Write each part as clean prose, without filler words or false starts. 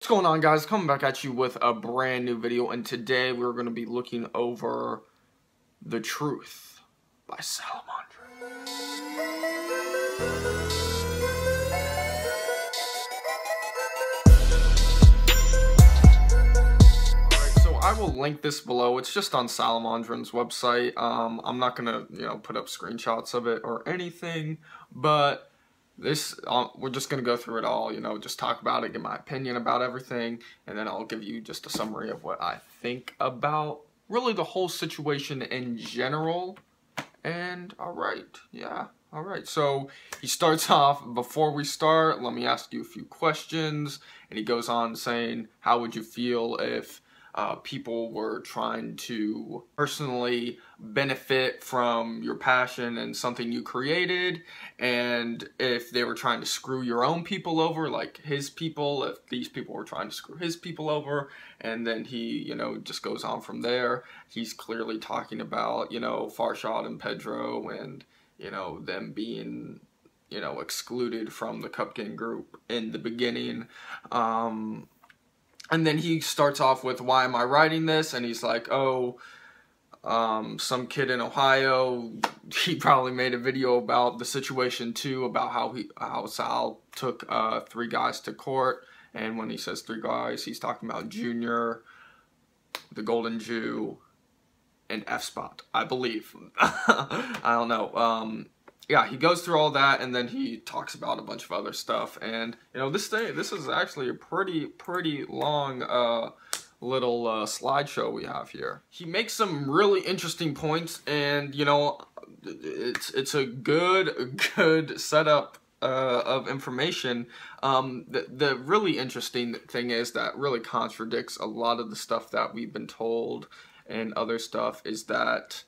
What's going on, guys? Coming back at you with a brand new video, and today we're going to be looking over The Truth by Salomondrin. Alright, so I will link this below. It's just on Salomondrin's website. I'm not going to, put up screenshots of it or anything, but this, we're just going to go through it all, just talk about it, give my opinion about everything, and then I'll give you just a summary of what I think about really the whole situation in general. And alright, so he starts off, before we start, let me ask you a few questions, and he goes on saying, how would you feel if people were trying to personally benefit from your passion and something you created, and if they were trying to screw your own people over, like his people, if these people were trying to screw his people over. And then he, just goes on from there. He's clearly talking about, Farshad and Pedro and, them being, excluded from the Cupgang group in the beginning. And then he starts off with, why am I writing this? And he's like, oh, some kid in Ohio, he probably made a video about the situation too, about how Sal took 3 guys to court. And when he says 3 guys, he's talking about Junior, the Golden Jew, and effspot, I believe. I don't know. Yeah, he goes through all that, and then he talks about a bunch of other stuff. And this is actually a pretty long little slideshow we have here. He makes some really interesting points, and it's a good setup of information. The really interesting thing is that really contradicts a lot of the stuff that we've been told and other stuff, is that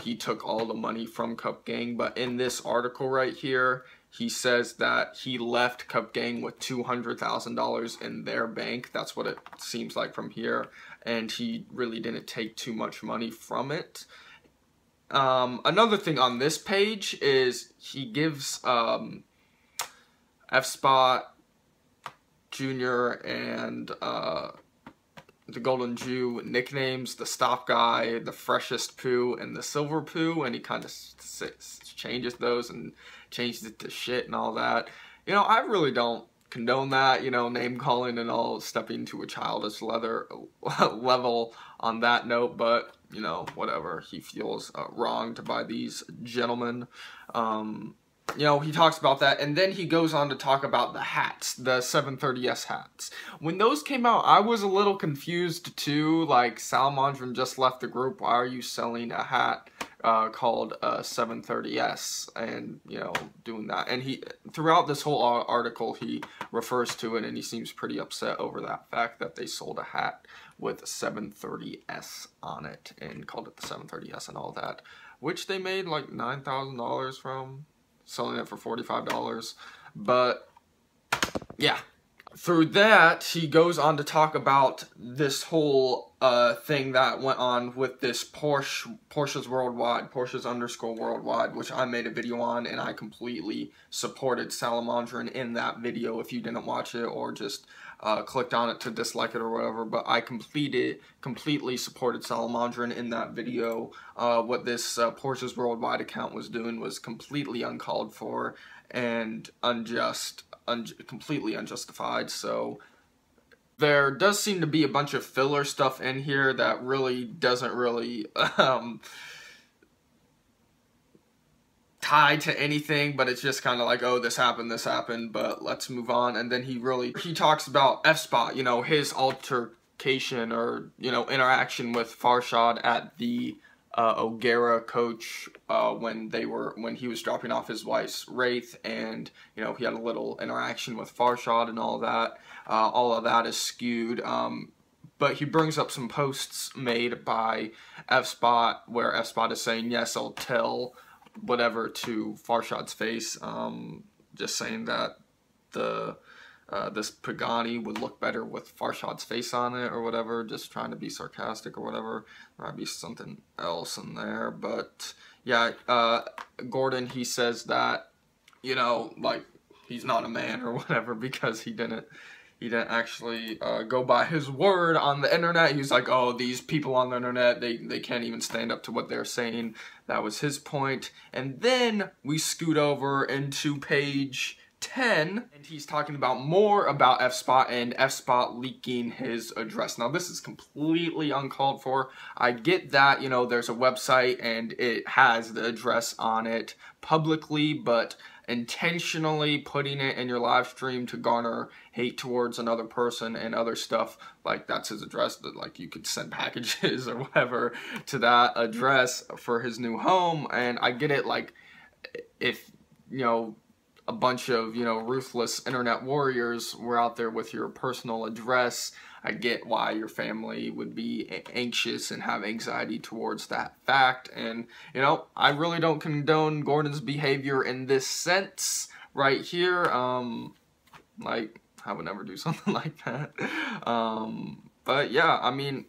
he took all the money from Cupgang. But in this article right here, he says that he left Cupgang with $200,000 in their bank. That's what it seems like from here. And he really didn't take too much money from it. Another thing on this page is he gives effspot, Junior, and the Golden Jew nicknames: the Stop Guy, the Freshest Poo, and the Silver Poo, and he kind of changes those and changes it to shit and all that. I really don't condone that, name calling and all, stepping to a childish level on that note, but whatever, he feels wronged by these gentlemen. He talks about that, and then he goes on to talk about the hats, the 730S hats. When those came out, I was a little confused too. Like, Salomondrin just left the group. Why are you selling a hat called 730S and, doing that? And he, throughout this whole article, he refers to it, and he seems pretty upset over that fact that they sold a hat with 730S on it and called it the 730S and all that, which they made like $9,000 from, selling it for $45. But yeah, through that he goes on to talk about this whole thing that went on with this Porsche's Worldwide, Porsche's _ Worldwide, which I made a video on, and I completely supported Salomondrin in that video. If you didn't watch it, or just clicked on it to dislike it or whatever, but I completely supported Salomondrin in that video. What this Porsche's Worldwide account was doing was completely uncalled for and unjust, completely unjustified. So there does seem to be a bunch of filler stuff in here that really doesn't tied to anything, but it's just kind of like, oh, this happened, but let's move on. And then he talks about effspot, his altercation or interaction with Farshad at the O'Gara coach when he was dropping off his wife's Wraith, and he had a little interaction with Farshad and all that. All of that is skewed. But he brings up some posts made by effspot where effspot is saying, yes, I'll tell whatever to Farshad's face, just saying that this Pagani would look better with Farshad's face on it or whatever, just trying to be sarcastic or whatever. There might be something else in there, but yeah, Gordon, he says that, like, he's not a man or whatever because he didn't he didn't actually go by his word on the internet. He was like, oh, these people on the internet, they can't even stand up to what they're saying. That was his point. And then we scoot over into page 10, and he's talking about more about effspot and effspot leaking his address. Now, this is completely uncalled for. I get that, you know, there's a website and it has the address on it publicly, but intentionally putting it in your live stream to garner hate towards another person and other stuff, like that's his address, that like you could send packages or whatever to that address for his new home. And I get it, like, if, you know, a bunch of, you know, ruthless internet warriors were out there with your personal address, I get why your family would be anxious and have anxiety towards that fact. And, you know, I really don't condone Gordon's behavior in this sense right here. Like, I would never do something like that. But yeah, I mean,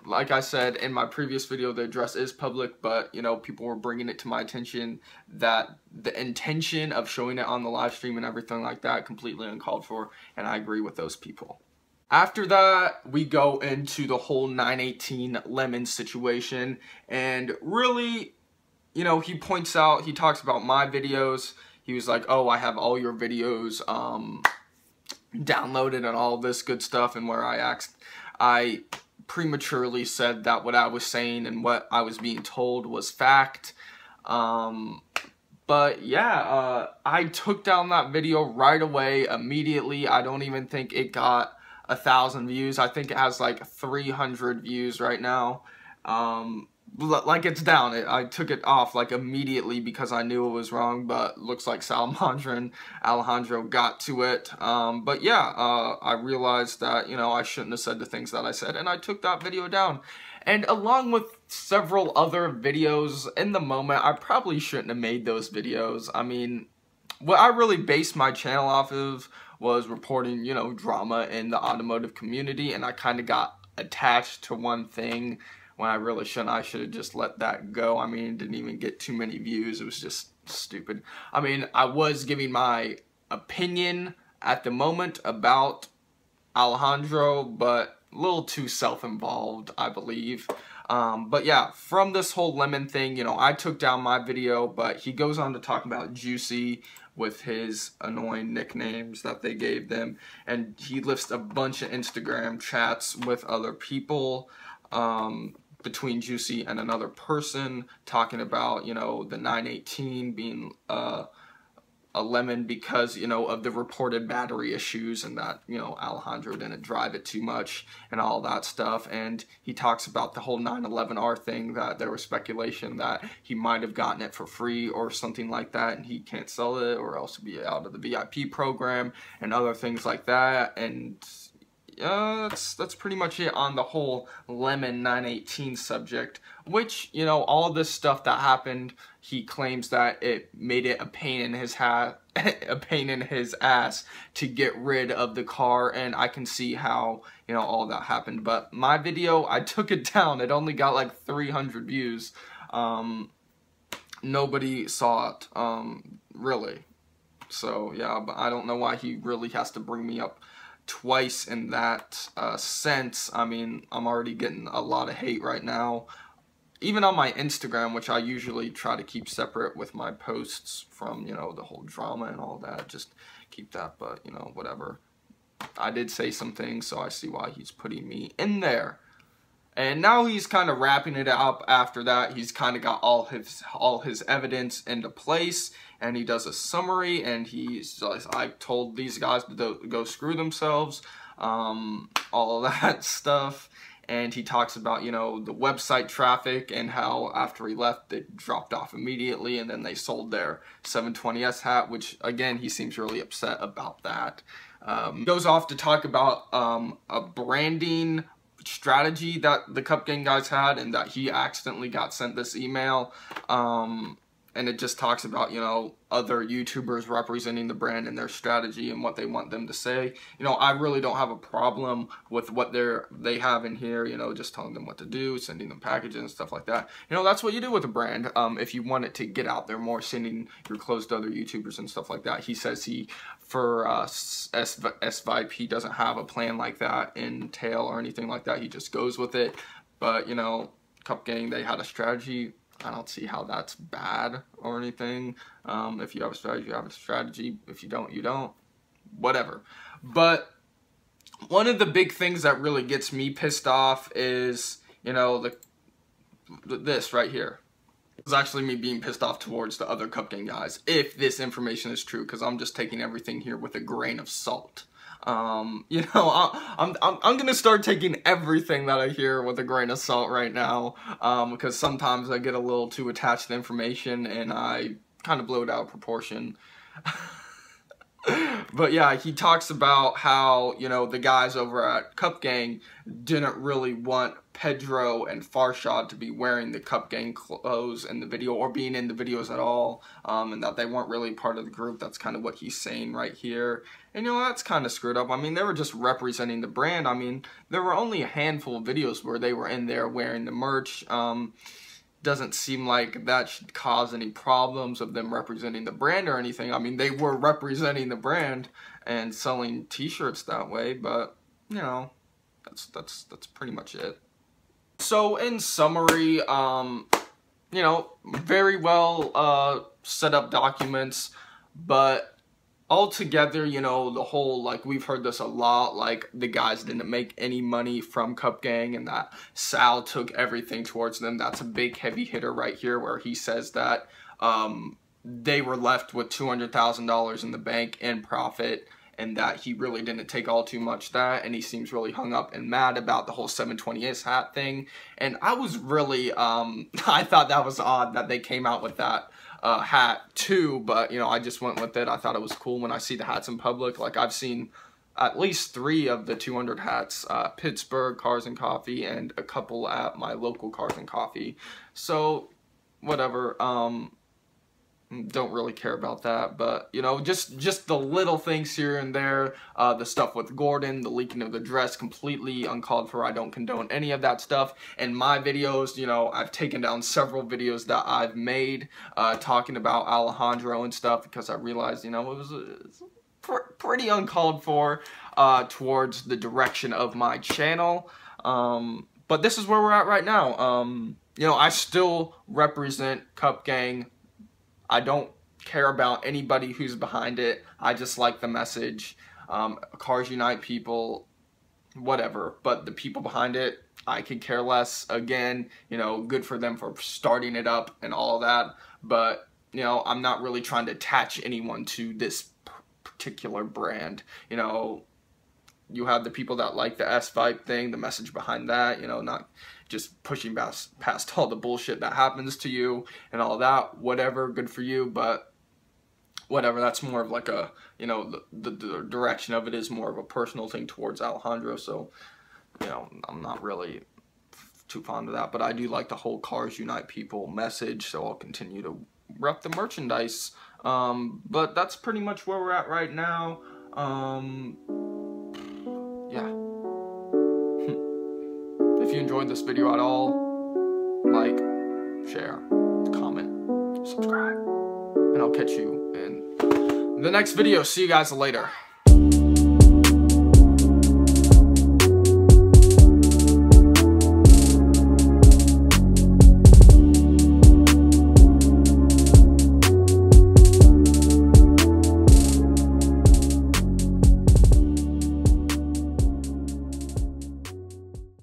like I said in my previous video, the address is public, but, you know, people were bringing it to my attention that the intention of showing it on the live stream and everything like that, completely uncalled for, and I agree with those people. After that, we go into the whole 918 lemon situation, and really, you know, he points out, he talks about my videos. He was like, oh, I have all your videos downloaded and all this good stuff, and where I prematurely said that what I was saying and what I was being told was fact. But yeah, I took down that video right away, immediately. I don't even think it got 1,000 views. I think it has like 300 views right now. Like, it's down. I took it off like immediately because I knew it was wrong, but looks like Alejandro got to it. But yeah, I realized that, you know, I shouldn't have said the things that I said, and I took that video down. And along with several other videos in the moment, I probably shouldn't have made those videos. I mean, what I really based my channel off of was reporting, you know, drama in the automotive community, and I kind of got attached to one thing when I really shouldn't. I should have just let that go. I mean, it didn't even get too many views. It was just stupid. I mean, I was giving my opinion at the moment about Alejandro, but a little too self-involved, I believe. But yeah, from this whole lemon thing, you know, I took down my video, but he goes on to talk about Juicy with his annoying nicknames that they gave them, and he lists a bunch of Instagram chats with other people, between Juicy and another person, talking about, you know, the 918 being a lemon because, you know, of the reported battery issues, and that, you know, Alejandro didn't drive it too much and all that stuff. And he talks about the whole 911R thing, that there was speculation that he might have gotten it for free or something like that, and he can't sell it or else be out of the VIP program and other things like that. And that's pretty much it on the whole lemon 918 subject, which, you know, all this stuff that happened, he claims that it made it a pain in his ass to get rid of the car, and I can see how, you know, all that happened. But my video, I took it down. It only got like 300 views. Nobody saw it, really. So yeah, but I don't know why he really has to bring me up twice in that sense. I mean, I'm already getting a lot of hate right now, even on my Instagram, which I usually try to keep separate with my posts from, you know, the whole drama and all that, just keep that. But, you know, whatever, I did say some things, so I see why he's putting me in there. And now he's kind of wrapping it up. After that, he's kind of got all his evidence into place, and he does a summary, and he's like, I told these guys to go screw themselves, all of that stuff. And he talks about, you know, the website traffic and how after he left, it dropped off immediately, and then they sold their 720S hat, which, again, he seems really upset about that. Goes off to talk about a branding strategy that the Cupgang guys had, and that he accidentally got sent this email. and it just talks about, you know, other YouTubers representing the brand and their strategy and what they want them to say. You know, I really don't have a problem with what they have in here, you know, just telling them what to do, sending them packages and stuff like that. You know, that's what you do with a brand. If you want it to get out there more, sending your clothes to other YouTubers and stuff like that. He says for SVIP, he doesn't have a plan like that in tail or anything like that. He just goes with it. But, you know, Cupgang, they had a strategy. I don't see how that's bad or anything. If you have a strategy, you have a strategy. If you don't, you don't. Whatever. But one of the big things that really gets me pissed off is, you know, this right here. It's actually me being pissed off towards the other Cupgang guys, if this information is true, because I'm just taking everything here with a grain of salt. You know, I'm gonna start taking everything that I hear with a grain of salt right now, because sometimes I get a little too attached to information and I kind of blow it out of proportion. But yeah, he talks about how, you know, the guys over at Cupgang didn't really want Pedro and Farshad to be wearing the Cupgang clothes in the video or being in the videos at all, and that they weren't really part of the group. That's kind of what he's saying right here. And, you know, that's kind of screwed up. I mean, they were just representing the brand. I mean, there were only a handful of videos where they were in there wearing the merch. Doesn't seem like that should cause any problems of them representing the brand or anything. I mean, they were representing the brand and selling t-shirts that way, but, you know, that's pretty much it. So in summary, you know, very well set up documents, but altogether, you know, the whole, like, we've heard this a lot, like, the guys didn't make any money from Cupgang and that Sal took everything towards them. That's a big heavy hitter right here, where he says that they were left with $200,000 in the bank in profit, and that he really didn't take all too much that, and he seems really hung up and mad about the whole 720S hat thing. And I was really, I thought that was odd that they came out with that hat too, but, you know, I just went with it. I thought it was cool when I see the hats in public. Like, I've seen at least 3 of the 200 hats, Pittsburgh, Cars and Coffee, and a couple at my local Cars and Coffee. So, whatever, don't really care about that, but, you know, just the little things here and there, the stuff with Gordon, the leaking of the dress, completely uncalled for. I don't condone any of that stuff. And my videos, you know, I've taken down several videos that I've made talking about Alejandro and stuff, because I realized, you know, it was pretty uncalled for towards the direction of my channel. But this is where we're at right now. You know, I still represent Cupgang. I don't care about anybody who's behind it. I just like the message. Cars unite people, whatever. But the people behind it, I could care less. Again, you know, good for them for starting it up and all that. But, you know, I'm not really trying to attach anyone to this particular brand. You know, you have the people that like the S-Vibe thing, the message behind that, you know, not just pushing past all the bullshit that happens to you and all that. Whatever, good for you, but whatever, that's more of like a, you know, the direction of it is more of a personal thing towards Alejandro, so, you know, I'm not really too fond of that, but I do like the whole Cars Unite People message, so I'll continue to rep the merchandise. But that's pretty much where we're at right now. Yeah. If you enjoyed this video at all, like, share, comment, subscribe, and I'll catch you in the next video. See you guys later.